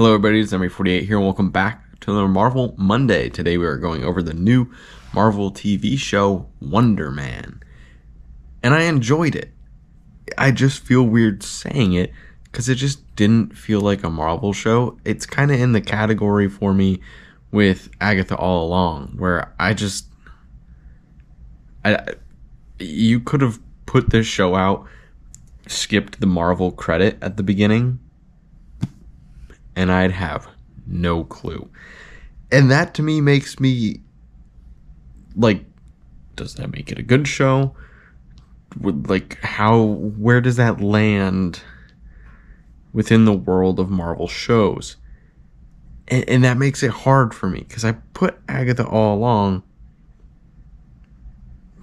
Hello everybody, it's Emery48 here and welcome back to another Marvel Monday. Today we are going over the new Marvel TV show, Wonder Man. And I enjoyed it. I just feel weird saying it because it just didn't feel like a Marvel show. It's kind of in the category for me with Agatha All Along, where you could have put this show out, skipped the Marvel credit at the beginning, and I'd have no clue. And that to me makes me like, does that make it a good show? Where does that land within the world of Marvel shows? And that makes it hard for me because I put Agatha All Along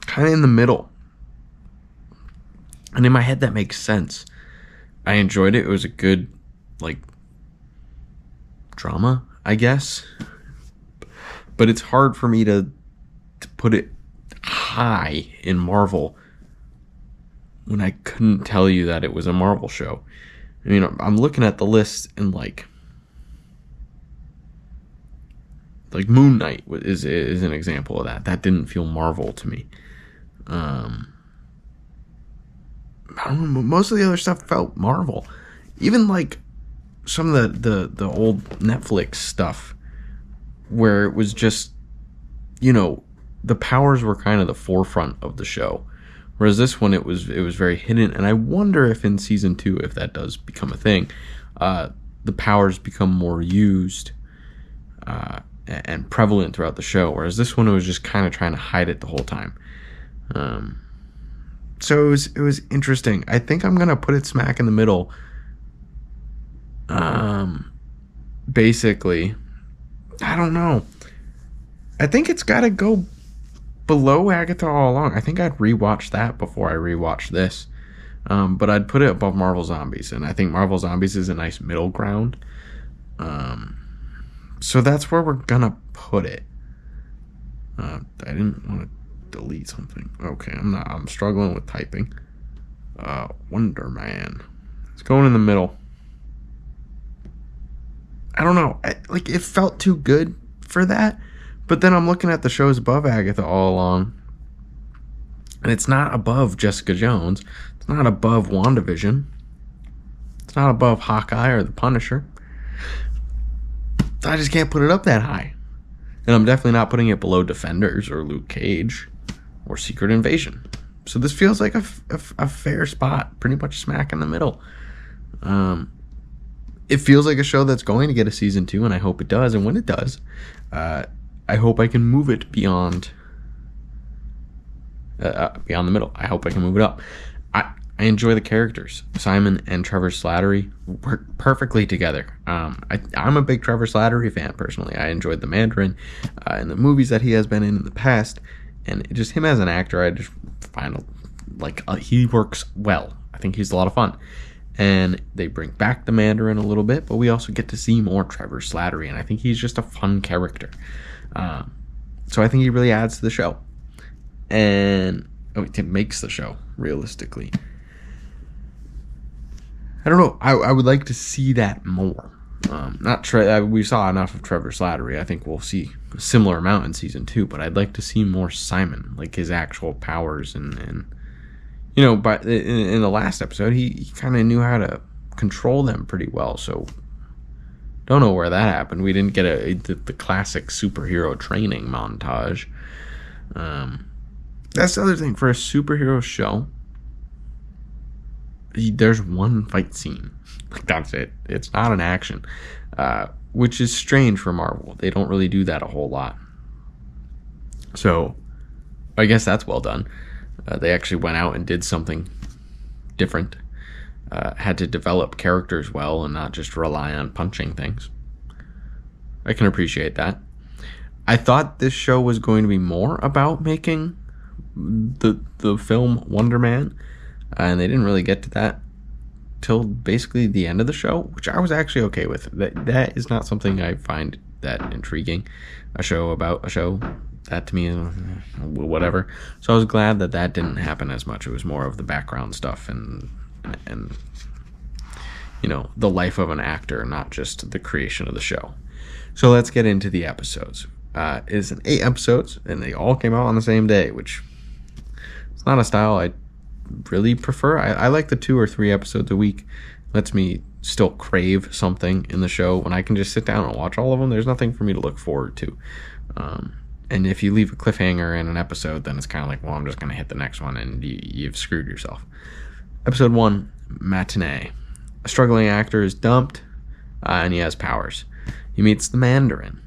kind of in the middle. And in my head that makes sense. I enjoyed it. It was a good, drama, I guess. But it's hard for me to put it high in Marvel when I couldn't tell you that it was a Marvel show. I mean, I'm looking at the list and like Moon Knight is an example of that. That didn't feel Marvel to me. I don't know, most of the other stuff felt Marvel. Even like some of the old Netflix stuff where it was just, the powers were kind of the forefront of the show, whereas this one it was very hidden. And I wonder if in season 2, if that does become a thing, the powers become more used and prevalent throughout the show, whereas this one it was just kind of trying to hide it the whole time. So it was interesting. I think I'm gonna put it smack in the middle. Basically, I don't know. I think it's got to go below Agatha All Along. I think I'd rewatch that before I rewatch this. But I'd put it above Marvel Zombies, and I think Marvel Zombies is a nice middle ground. So that's where we're gonna put it. I didn't want to delete something. Okay, I'm struggling with typing. Wonder Man. It's going in the middle. I don't know. It felt too good for that. But then I'm looking at the shows above Agatha All Along, and it's not above Jessica Jones. It's not above WandaVision. It's not above Hawkeye or The Punisher. I just can't put it up that high. And I'm definitely not putting it below Defenders or Luke Cage or Secret Invasion. So this feels like a fair spot, pretty much smack in the middle. It feels like a show that's going to get a season 2, and I hope it does. And when it does, I hope I can move it beyond the middle. I hope I can move it up. I enjoy the characters. Simon and Trevor Slattery work perfectly together. I'm a big Trevor Slattery fan, personally. I enjoyed the Mandarin and the movies that he has been in the past. And just him as an actor, I just find he works well. I think he's a lot of fun. And they bring back the Mandarin a little bit, but we also get to see more Trevor Slattery, and I think he's just a fun character. So I think he really adds to the show. And it makes the show, realistically. I don't know. I would like to see that more. We saw enough of Trevor Slattery. I think we'll see a similar amount in season 2, but I'd like to see more Simon, like his actual powers and but in the last episode, he kind of knew how to control them pretty well. So, don't know where that happened. We didn't get the classic superhero training montage. That's the other thing. For a superhero show, there's one fight scene. That's it. It's not an action, which is strange for Marvel. They don't really do that a whole lot. So, I guess that's well done. They actually went out and did something different. Had to develop characters well and not just rely on punching things. I can appreciate that. I thought this show was going to be more about making the film Wonder Man, and they didn't really get to that till basically the end of the show, which I was actually okay with. That is not something I find that intriguing. A show about a show. That to me is whatever. So I was glad that didn't happen as much. It was more of the background stuff and the life of an actor, not just the creation of the show. So let's get into the episodes. It's 8 episodes, and they all came out on the same day, which it's not a style I really prefer. I like the 2 or 3 episodes a week. Lets me still crave something in the show. When I can just sit down and watch all of them, there's nothing for me to look forward to. And if you leave a cliffhanger in an episode, then it's kind of like, well, I'm just going to hit the next one, and you've screwed yourself. Episode 1, Matinee. A struggling actor is dumped, and he has powers. He meets the Mandarin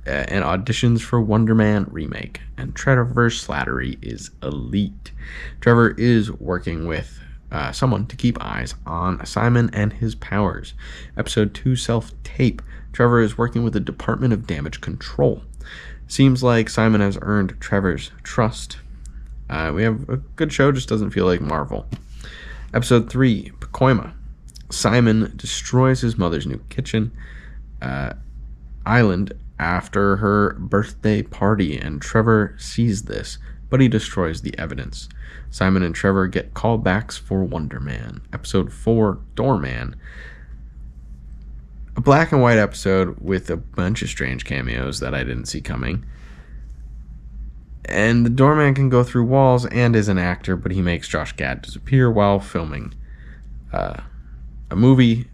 and auditions for Wonder Man remake. And Trevor Slattery is elite. Trevor is working with someone to keep eyes on Simon and his powers. Episode 2, Self-Tape. Trevor is working with the Department of Damage Control. Seems like Simon has earned Trevor's trust. We have a good show, just doesn't feel like Marvel. Episode 3, Pacoima. Simon destroys his mother's new kitchen island after her birthday party, and Trevor sees this, but he destroys the evidence. Simon and Trevor get callbacks for Wonder Man. Episode 4, Doorman. A black and white episode with a bunch of strange cameos that I didn't see coming. And the doorman can go through walls and is an actor, but he makes Josh Gad disappear while filming a movie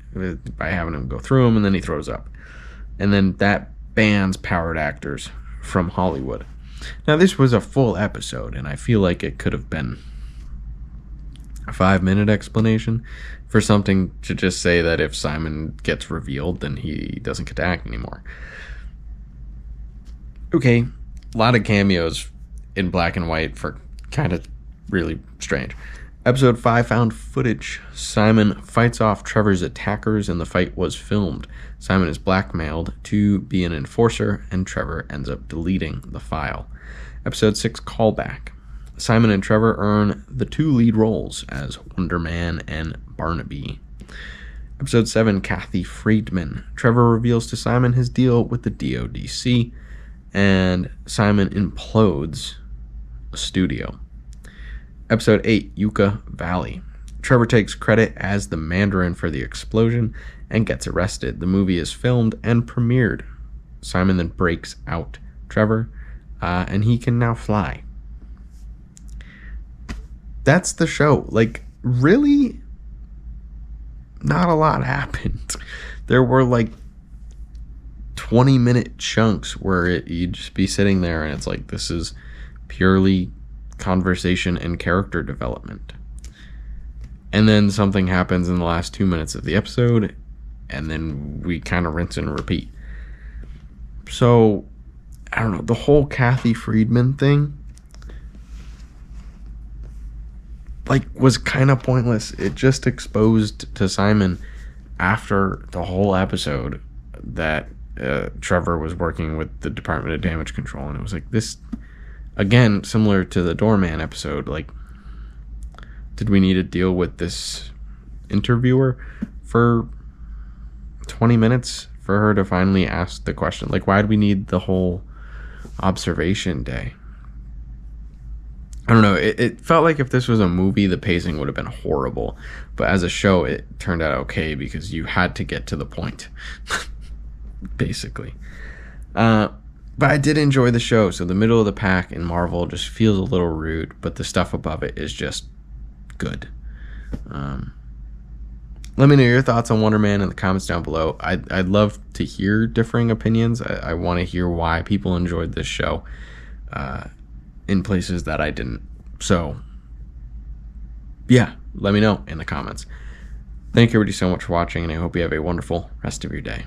by having him go through them, and then he throws up. And then that bans powered actors from Hollywood. Now, this was a full episode, and I feel like it could have been a 5-minute explanation for something to just say that if Simon gets revealed, then he doesn't get to act anymore. Okay, a lot of cameos in black and white for kind of really strange. Episode 5, Found Footage. Simon fights off Trevor's attackers, and the fight was filmed. Simon is blackmailed to be an enforcer, and Trevor ends up deleting the file. Episode 6, Callback. Simon and Trevor earn the 2 lead roles as Wonder Man and Barnaby. Episode 7, Kathy Friedman. Trevor reveals to Simon his deal with the DODC, and Simon implodes a studio. Episode 8, Yucca Valley. Trevor takes credit as the Mandarin for the explosion and gets arrested. The movie is filmed and premiered. Simon then breaks out Trevor, and he can now fly. That's the show. Like, really, not a lot happened. There were like 20-minute chunks where you'd just be sitting there and it's like, this is purely conversation and character development. And then something happens in the last 2 minutes of the episode, and then we kind of rinse and repeat. So, I don't know, the whole Kathy Friedman thing, like, was kind of pointless. It just exposed to Simon after the whole episode that Trevor was working with the Department of Damage Control, and it was like, this, again, similar to the Doorman episode, like, did we need to deal with this interviewer for 20 minutes for her to finally ask the question? Like, why do we need the whole observation day? I don't know. It felt like if this was a movie, the pacing would have been horrible. But as a show, it turned out okay because you had to get to the point, basically. But I did enjoy the show. So the middle of the pack in Marvel just feels a little rude, but the stuff above it is just good. Let me know your thoughts on Wonder Man in the comments down below. I'd love to hear differing opinions. I want to hear why people enjoyed this show in places that I didn't. So, yeah, let me know in the comments. Thank you everybody so much for watching, and I hope you have a wonderful rest of your day.